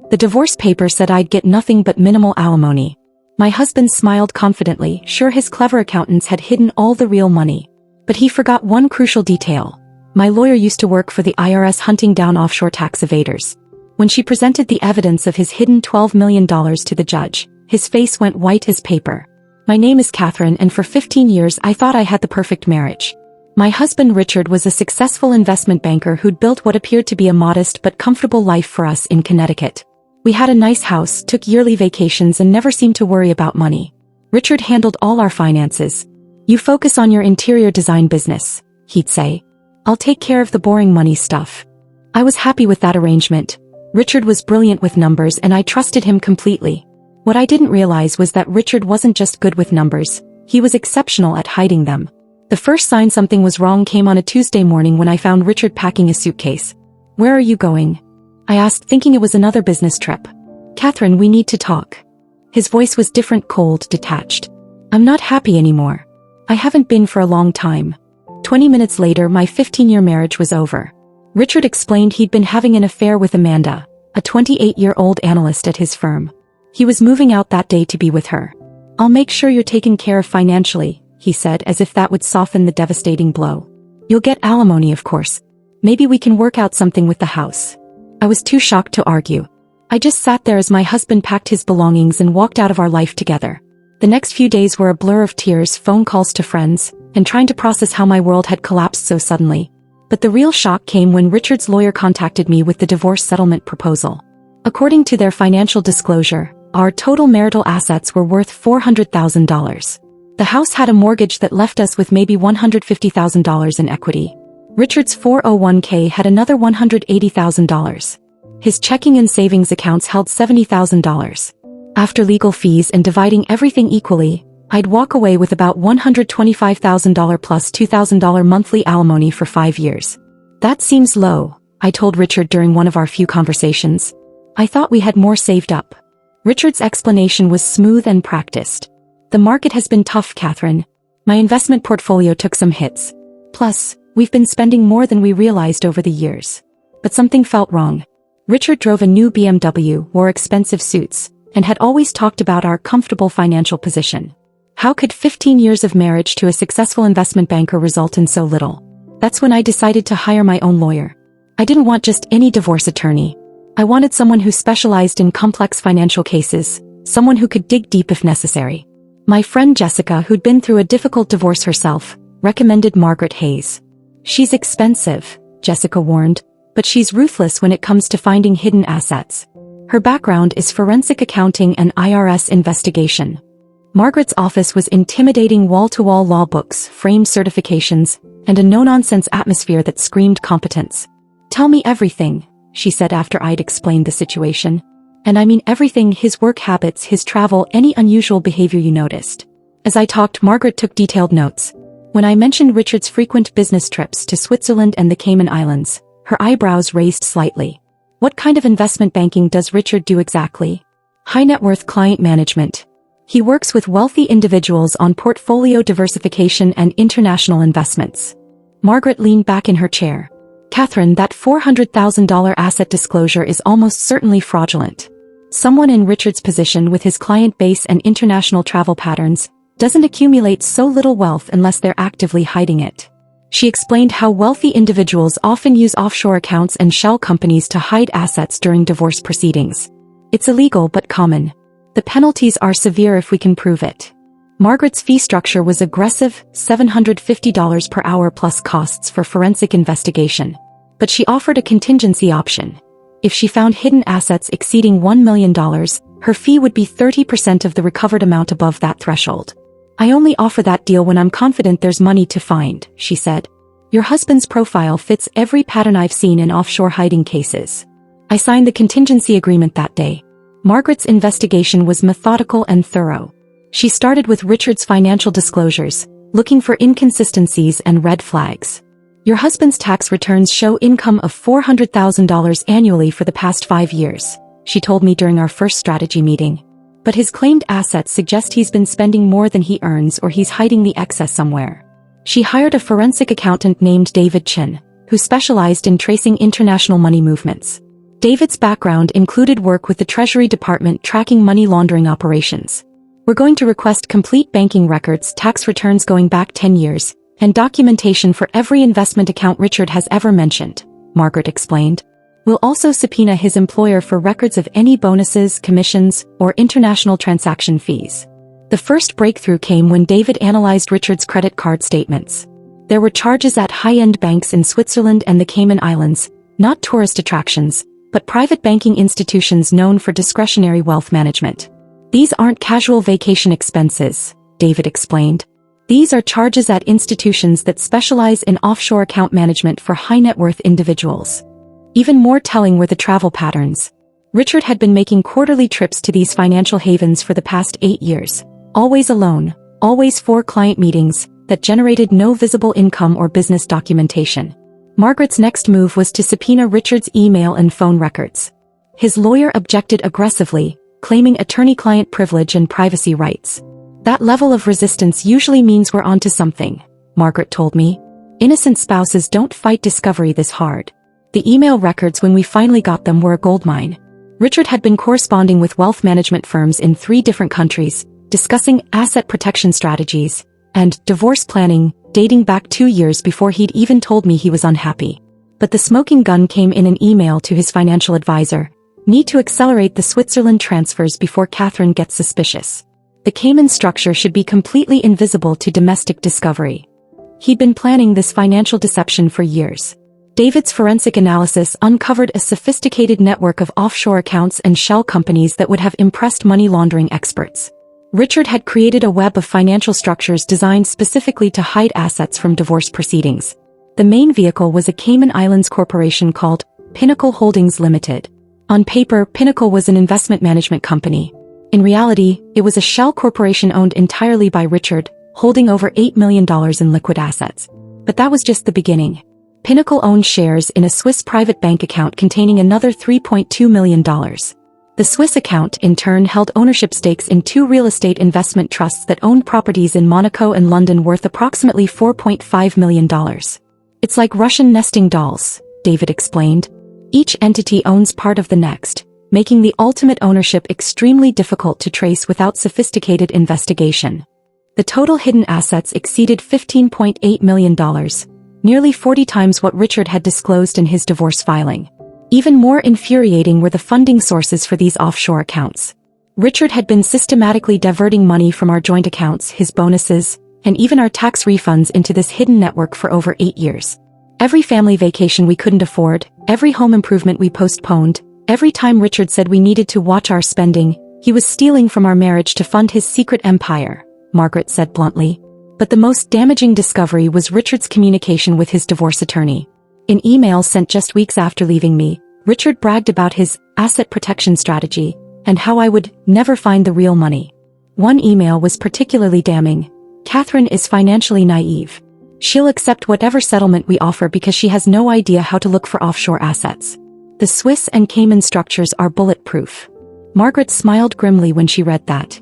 The divorce paper said I'd get nothing but minimal alimony. My husband smiled confidently, sure his clever accountants had hidden all the real money. But he forgot one crucial detail. My lawyer used to work for the IRS hunting down offshore tax evaders. When she presented the evidence of his hidden $12 million to the judge, his face went white as paper. My name is Catherine, and for 15 years I thought I had the perfect marriage. My husband Richard was a successful investment banker who'd built what appeared to be a modest but comfortable life for us in Connecticut. We had a nice house, took yearly vacations, and never seemed to worry about money. Richard handled all our finances. You focus on your interior design business, he'd say. I'll take care of the boring money stuff. I was happy with that arrangement. Richard was brilliant with numbers and I trusted him completely. What I didn't realize was that Richard wasn't just good with numbers, he was exceptional at hiding them. The first sign something was wrong came on a Tuesday morning when I found Richard packing a suitcase. Where are you going? I asked, thinking it was another business trip. Catherine, we need to talk. His voice was different, cold, detached. I'm not happy anymore. I haven't been for a long time. 20 minutes later, my 15-year marriage was over. Richard explained he'd been having an affair with Amanda, a 28-year-old analyst at his firm. He was moving out that day to be with her. I'll make sure you're taken care of financially, he said, as if that would soften the devastating blow. You'll get alimony, of course. Maybe we can work out something with the house. I was too shocked to argue. I just sat there as my husband packed his belongings and walked out of our life together. The next few days were a blur of tears, phone calls to friends, and trying to process how my world had collapsed so suddenly. But the real shock came when Richard's lawyer contacted me with the divorce settlement proposal. According to their financial disclosure, our total marital assets were worth $400,000. The house had a mortgage that left us with maybe $150,000 in equity. Richard's 401k had another $180,000. His checking and savings accounts held $70,000. After legal fees and dividing everything equally, I'd walk away with about $125,000 plus $2,000 monthly alimony for 5 years. That seems low, I told Richard during one of our few conversations. I thought we had more saved up. Richard's explanation was smooth and practiced. The market has been tough, Catherine. My investment portfolio took some hits. Plus, we've been spending more than we realized over the years. But something felt wrong. Richard drove a new BMW, wore expensive suits, and had always talked about our comfortable financial position. How could 15 years of marriage to a successful investment banker result in so little? That's when I decided to hire my own lawyer. I didn't want just any divorce attorney. I wanted someone who specialized in complex financial cases, someone who could dig deep if necessary. My friend Jessica, who'd been through a difficult divorce herself, recommended Margaret Hayes. She's expensive, Jessica warned, but she's ruthless when it comes to finding hidden assets. Her background is forensic accounting and IRS investigation. Margaret's office was intimidating, wall-to-wall law books, framed certifications, and a no-nonsense atmosphere that screamed competence. Tell me everything, she said after I'd explained the situation. And I mean everything: his work habits, his travel, any unusual behavior you noticed. As I talked, Margaret took detailed notes. When I mentioned Richard's frequent business trips to Switzerland and the Cayman Islands, her eyebrows raised slightly. What kind of investment banking does Richard do exactly? High net worth client management. He works with wealthy individuals on portfolio diversification and international investments. Margaret leaned back in her chair. Catherine, that $400,000 asset disclosure is almost certainly fraudulent. Someone in Richard's position, with his client base and international travel patterns, doesn't accumulate so little wealth unless they're actively hiding it. She explained how wealthy individuals often use offshore accounts and shell companies to hide assets during divorce proceedings. It's illegal but common. The penalties are severe if we can prove it. Margaret's fee structure was aggressive, $750 per hour plus costs for forensic investigation. But she offered a contingency option. If she found hidden assets exceeding $1 million, her fee would be 30% of the recovered amount above that threshold. I only offer that deal when I'm confident there's money to find, she said. Your husband's profile fits every pattern I've seen in offshore hiding cases. I signed the contingency agreement that day. Margaret's investigation was methodical and thorough. She started with Richard's financial disclosures, looking for inconsistencies and red flags. Your husband's tax returns show income of $400,000 annually for the past 5 years, she told me during our first strategy meeting. But his claimed assets suggest he's been spending more than he earns, or he's hiding the excess somewhere. She hired a forensic accountant named David Chin, who specialized in tracing international money movements. David's background included work with the Treasury Department tracking money laundering operations. We're going to request complete banking records, tax returns going back 10 years, and documentation for every investment account Richard has ever mentioned, Margaret explained. We'll also subpoena his employer for records of any bonuses, commissions, or international transaction fees. The first breakthrough came when David analyzed Richard's credit card statements. There were charges at high-end banks in Switzerland and the Cayman Islands, not tourist attractions, but private banking institutions known for discretionary wealth management. These aren't casual vacation expenses, David explained. These are charges at institutions that specialize in offshore account management for high-net-worth individuals. Even more telling were the travel patterns. Richard had been making quarterly trips to these financial havens for the past 8 years. Always alone, always for client meetings that generated no visible income or business documentation. Margaret's next move was to subpoena Richard's email and phone records. His lawyer objected aggressively, claiming attorney-client privilege and privacy rights. That level of resistance usually means we're onto something, Margaret told me. Innocent spouses don't fight discovery this hard. The email records when we finally got them were a goldmine. Richard had been corresponding with wealth management firms in 3 different countries, discussing asset protection strategies and divorce planning, dating back 2 years before he'd even told me he was unhappy. But the smoking gun came in an email to his financial advisor. Need to accelerate the Switzerland transfers before Catherine gets suspicious. The Cayman structure should be completely invisible to domestic discovery. He'd been planning this financial deception for years. David's forensic analysis uncovered a sophisticated network of offshore accounts and shell companies that would have impressed money laundering experts. Richard had created a web of financial structures designed specifically to hide assets from divorce proceedings. The main vehicle was a Cayman Islands corporation called Pinnacle Holdings Limited. On paper, Pinnacle was an investment management company. In reality, it was a shell corporation owned entirely by Richard, holding over $8 million in liquid assets. But that was just the beginning. Pinnacle owned shares in a Swiss private bank account containing another $3.2 million. The Swiss account, in turn, held ownership stakes in 2 real estate investment trusts that owned properties in Monaco and London worth approximately $4.5 million. It's like Russian nesting dolls, David explained. Each entity owns part of the next, making the ultimate ownership extremely difficult to trace without sophisticated investigation. The total hidden assets exceeded $15.8 million. Nearly 40 times what Richard had disclosed in his divorce filing. Even more infuriating were the funding sources for these offshore accounts. Richard had been systematically diverting money from our joint accounts, his bonuses, and even our tax refunds into this hidden network for over 8 years. Every family vacation we couldn't afford, every home improvement we postponed, every time Richard said we needed to watch our spending, he was stealing from our marriage to fund his secret empire, Margaret said bluntly. But the most damaging discovery was Richard's communication with his divorce attorney. In emails sent just weeks after leaving me, Richard bragged about his asset protection strategy and how I would never find the real money. One email was particularly damning. Catherine is financially naive. She'll accept whatever settlement we offer because she has no idea how to look for offshore assets. The Swiss and Cayman structures are bulletproof. Margaret smiled grimly when she read that.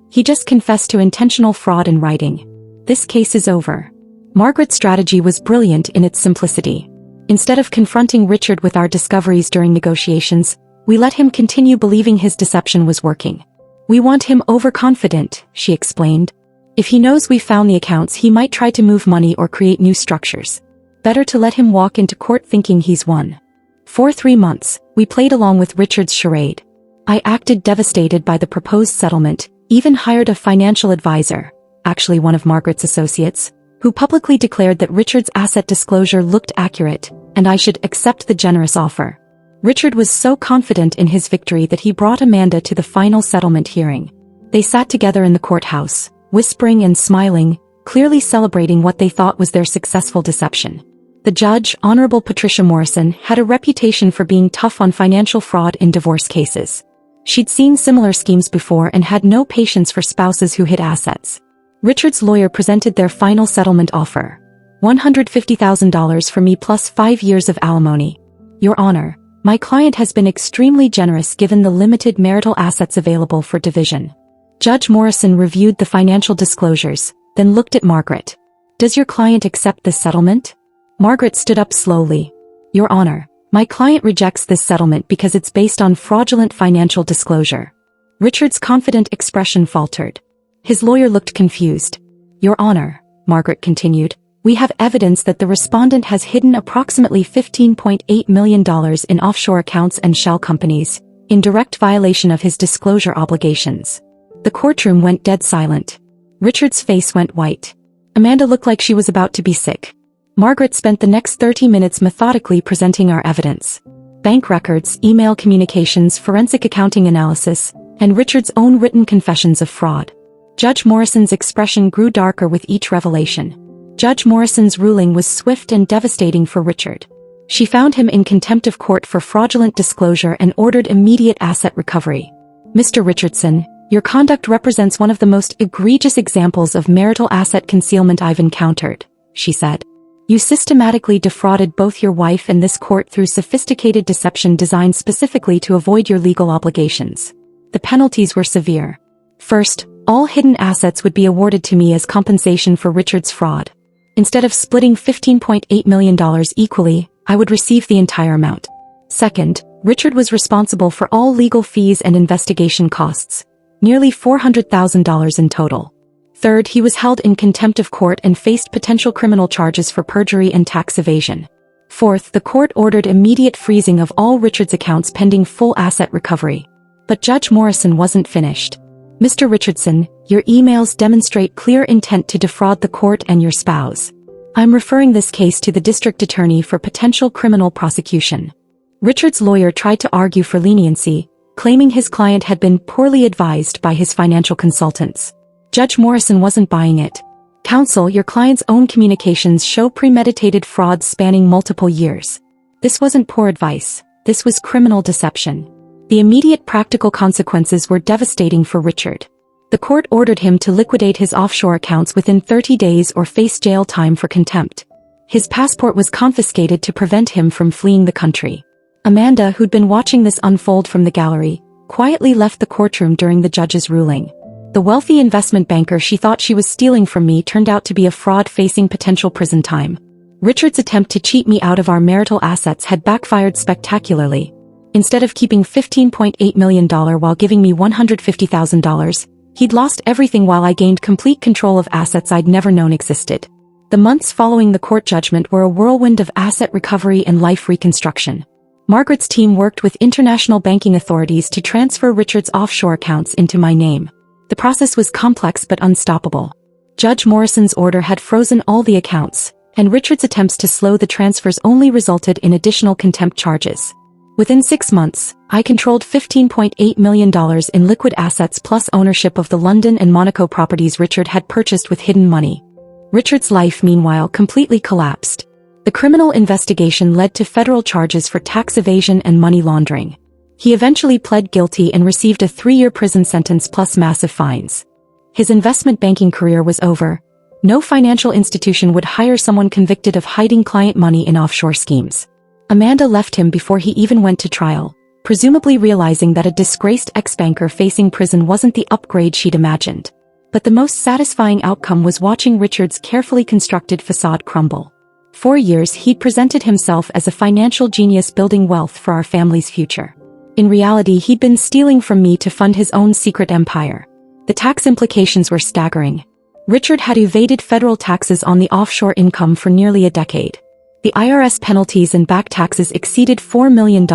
He just confessed to intentional fraud in writing. This case is over. Margaret's strategy was brilliant in its simplicity. Instead of confronting Richard with our discoveries during negotiations, we let him continue believing his deception was working. We want him overconfident, she explained. If he knows we found the accounts, he might try to move money or create new structures. Better to let him walk into court thinking he's won. For 3 months, we played along with Richard's charade. I acted devastated by the proposed settlement, even hired a financial advisor, actually one of Margaret's associates, who publicly declared that Richard's asset disclosure looked accurate, and I should accept the generous offer. Richard was so confident in his victory that he brought Amanda to the final settlement hearing. They sat together in the courthouse, whispering and smiling, clearly celebrating what they thought was their successful deception. The judge, Honorable Patricia Morrison, had a reputation for being tough on financial fraud in divorce cases. She'd seen similar schemes before and had no patience for spouses who hid assets. Richard's lawyer presented their final settlement offer. $150,000 for me plus 5 years of alimony. Your Honor, my client has been extremely generous given the limited marital assets available for division. Judge Morrison reviewed the financial disclosures, then looked at Margaret. Does your client accept this settlement? Margaret stood up slowly. Your Honor, My client rejects this settlement because it's based on fraudulent financial disclosure. Richard's confident expression faltered. His lawyer looked confused. Your Honor, Margaret continued, we have evidence that the respondent has hidden approximately $15.8 million in offshore accounts and shell companies, in direct violation of his disclosure obligations. The courtroom went dead silent. Richard's face went white. Amanda looked like she was about to be sick. Margaret spent the next 30 minutes methodically presenting our evidence. Bank records, email communications, forensic accounting analysis, and Richard's own written confessions of fraud. Judge Morrison's expression grew darker with each revelation. Judge Morrison's ruling was swift and devastating for Richard. She found him in contempt of court for fraudulent disclosure and ordered immediate asset recovery. Mr. Richardson, your conduct represents one of the most egregious examples of marital asset concealment I've encountered, she said. You systematically defrauded both your wife and this court through sophisticated deception designed specifically to avoid your legal obligations. The penalties were severe. First, all hidden assets would be awarded to me as compensation for Richard's fraud. Instead of splitting $15.8 million equally, I would receive the entire amount. Second, Richard was responsible for all legal fees and investigation costs, nearly $400,000 in total. Third, he was held in contempt of court and faced potential criminal charges for perjury and tax evasion. Fourth, the court ordered immediate freezing of all Richard's accounts pending full asset recovery. But Judge Morrison wasn't finished. Mr. Richardson, your emails demonstrate clear intent to defraud the court and your spouse. I'm referring this case to the district attorney for potential criminal prosecution. Richard's lawyer tried to argue for leniency, claiming his client had been poorly advised by his financial consultants. Judge Morrison wasn't buying it. Counsel, your client's own communications show premeditated fraud spanning multiple years. This wasn't poor advice, this was criminal deception. The immediate practical consequences were devastating for Richard. The court ordered him to liquidate his offshore accounts within 30 days or face jail time for contempt. His passport was confiscated to prevent him from fleeing the country. Amanda, who'd been watching this unfold from the gallery, quietly left the courtroom during the judge's ruling. The wealthy investment banker she thought she was stealing from me turned out to be a fraud facing potential prison time. Richard's attempt to cheat me out of our marital assets had backfired spectacularly. Instead of keeping $15.8 million while giving me $150,000, he'd lost everything while I gained complete control of assets I'd never known existed. The months following the court judgment were a whirlwind of asset recovery and life reconstruction. Margaret's team worked with international banking authorities to transfer Richard's offshore accounts into my name. The process was complex but unstoppable. Judge Morrison's order had frozen all the accounts, and Richard's attempts to slow the transfers only resulted in additional contempt charges. Within 6 months, I controlled $15.8 million in liquid assets plus ownership of the London and Monaco properties Richard had purchased with hidden money. Richard's life, meanwhile, completely collapsed. The criminal investigation led to federal charges for tax evasion and money laundering. He eventually pled guilty and received a 3-year prison sentence plus massive fines. His investment banking career was over. No financial institution would hire someone convicted of hiding client money in offshore schemes. Amanda left him before he even went to trial, presumably realizing that a disgraced ex-banker facing prison wasn't the upgrade she'd imagined. But the most satisfying outcome was watching Richard's carefully constructed facade crumble. For years he'd presented himself as a financial genius building wealth for our family's future. In reality, he'd been stealing from me to fund his own secret empire. The tax implications were staggering. Richard had evaded federal taxes on the offshore income for nearly a decade. The IRS penalties and back taxes exceeded $4 million,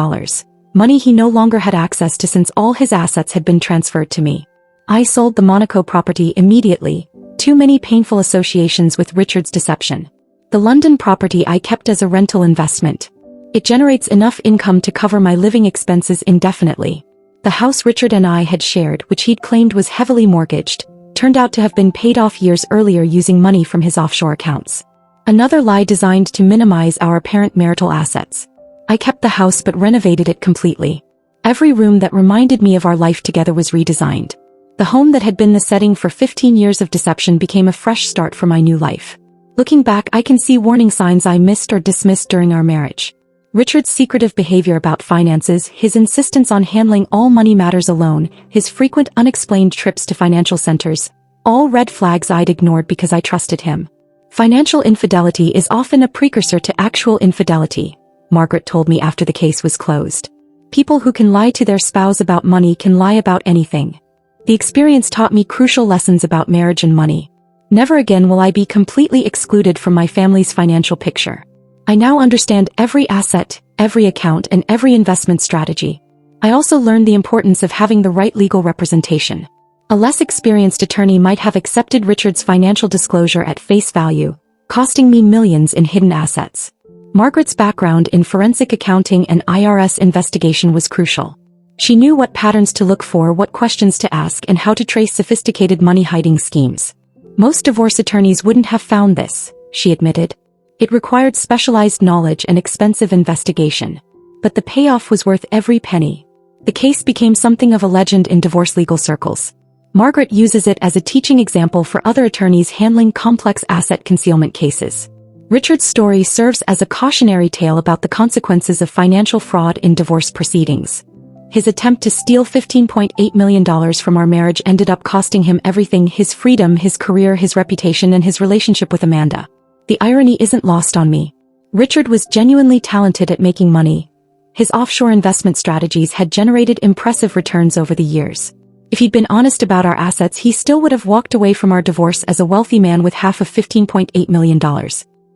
money he no longer had access to since all his assets had been transferred to me. I sold the Monaco property immediately, too many painful associations with Richard's deception. The London property I kept as a rental investment. It generates enough income to cover my living expenses indefinitely. The house Richard and I had shared, which he'd claimed was heavily mortgaged, turned out to have been paid off years earlier using money from his offshore accounts. Another lie designed to minimize our apparent marital assets. I kept the house but renovated it completely. Every room that reminded me of our life together was redesigned. The home that had been the setting for 15 years of deception became a fresh start for my new life. Looking back, I can see warning signs I missed or dismissed during our marriage. Richard's secretive behavior about finances, his insistence on handling all money matters alone, his frequent unexplained trips to financial centers, all red flags I'd ignored because I trusted him. Financial infidelity is often a precursor to actual infidelity. Margaret told me after the case was closed. People who can lie to their spouse about money can lie about anything. The experience taught me crucial lessons about marriage and money. Never again will I be completely excluded from my family's financial picture. I now understand every asset, every account, and every investment strategy. I also learned the importance of having the right legal representation. A less experienced attorney might have accepted Richard's financial disclosure at face value, costing me millions in hidden assets. Margaret's background in forensic accounting and IRS investigation was crucial. She knew what patterns to look for, what questions to ask, and how to trace sophisticated money-hiding schemes. Most divorce attorneys wouldn't have found this, she admitted. It required specialized knowledge and expensive investigation. But the payoff was worth every penny. The case became something of a legend in divorce legal circles. Margaret uses it as a teaching example for other attorneys handling complex asset concealment cases. Richard's story serves as a cautionary tale about the consequences of financial fraud in divorce proceedings. His attempt to steal $15.8 million from our marriage ended up costing him everything: his freedom, his career, his reputation, and his relationship with Amanda. The irony isn't lost on me. Richard was genuinely talented at making money. His offshore investment strategies had generated impressive returns over the years. If he'd been honest about our assets, he still would have walked away from our divorce as a wealthy man with half of $15.8 million.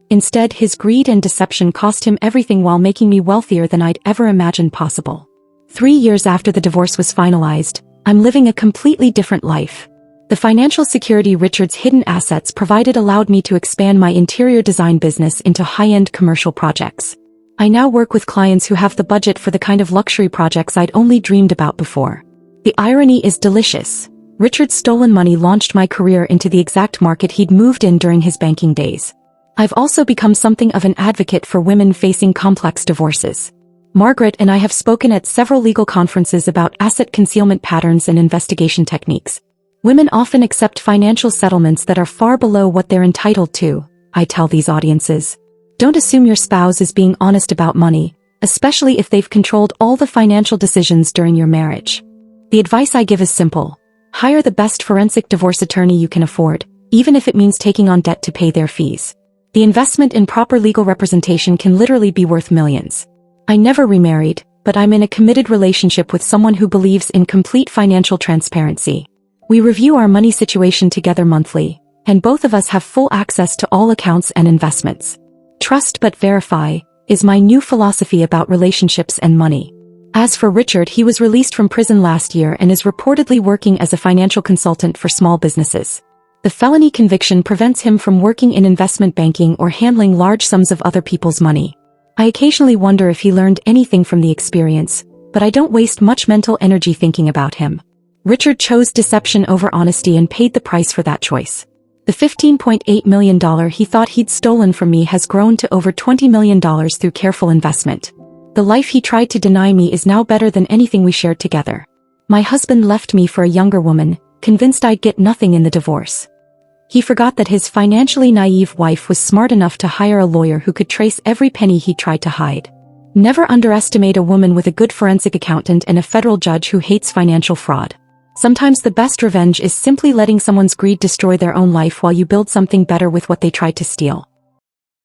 Instead, his greed and deception cost him everything while making me wealthier than I'd ever imagined possible. 3 years after the divorce was finalized, I'm living a completely different life. The financial security Richard's hidden assets provided allowed me to expand my interior design business into high-end commercial projects. I now work with clients who have the budget for the kind of luxury projects I'd only dreamed about before. The irony is delicious. Richard's stolen money launched my career into the exact market he'd moved in during his banking days. I've also become something of an advocate for women facing complex divorces. Margaret and I have spoken at several legal conferences about asset concealment patterns and investigation techniques. Women often accept financial settlements that are far below what they're entitled to, I tell these audiences. Don't assume your spouse is being honest about money, especially if they've controlled all the financial decisions during your marriage. The advice I give is simple. Hire the best forensic divorce attorney you can afford, even if it means taking on debt to pay their fees. The investment in proper legal representation can literally be worth millions. I never remarried, but I'm in a committed relationship with someone who believes in complete financial transparency. We review our money situation together monthly, and both of us have full access to all accounts and investments. Trust but verify is my new philosophy about relationships and money. As for Richard, he was released from prison last year and is reportedly working as a financial consultant for small businesses. The felony conviction prevents him from working in investment banking or handling large sums of other people's money. I occasionally wonder if he learned anything from the experience, but I don't waste much mental energy thinking about him. Richard chose deception over honesty and paid the price for that choice. The $15.8 million he thought he'd stolen from me has grown to over $20 million through careful investment. The life he tried to deny me is now better than anything we shared together. My husband left me for a younger woman, convinced I'd get nothing in the divorce. He forgot that his financially naive wife was smart enough to hire a lawyer who could trace every penny he tried to hide. Never underestimate a woman with a good forensic accountant and a federal judge who hates financial fraud. Sometimes the best revenge is simply letting someone's greed destroy their own life while you build something better with what they tried to steal.